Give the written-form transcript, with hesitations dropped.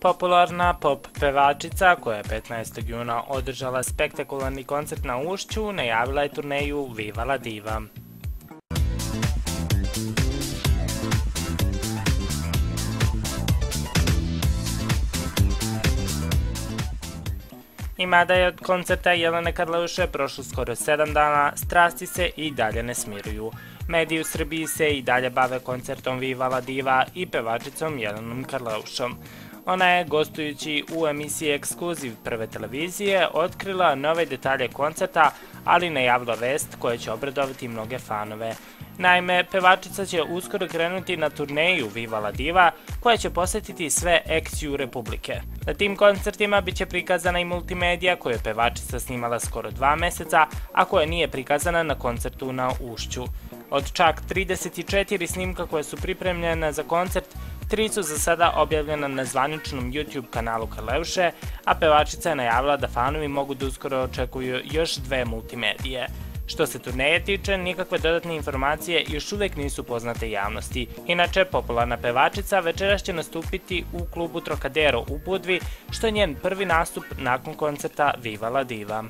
Popularna pop pevačica koja je 15. juna održala spektakularni koncert na Ušću najavila je turneju Viva la Diva. I mada je od koncerta Jelene Karleuše prošlo skoro 7 dana, strasti se i dalje ne smiruju. Mediji u Srbiji se i dalje bave koncertom Viva la Diva i pevačicom Jelenom Karleušom. Ona je, gostujući u emisiji Ekskluziv Prve televizije, otkrila nove detalje koncerta, ali najavila vest koja će obradovati mnoge fanove. Naime, pevačica će uskoro krenuti na turneju Viva la Diva, koja će posetiti sve ex-ju Republike. Na tim koncertima biće prikazana i multimedija koju je pevačica snimala skoro 2 meseca, a koja nije prikazana na koncertu na Ušću. Od čak 34 snimka koje su pripremljene za koncert, 3 su za sada objavljena na zvaničnom YouTube kanalu Karleuše, a pevačica je najavila da fanovi mogu da uskoro očekuju još 2 multimedije. Što se turneje tiče, nikakve dodatne informacije još uvek nisu poznate javnosti. Inače, popularna pevačica večeras će nastupiti u klubu Trocadero u Budvi, što je njen prvi nastup nakon koncerta Viva la Diva.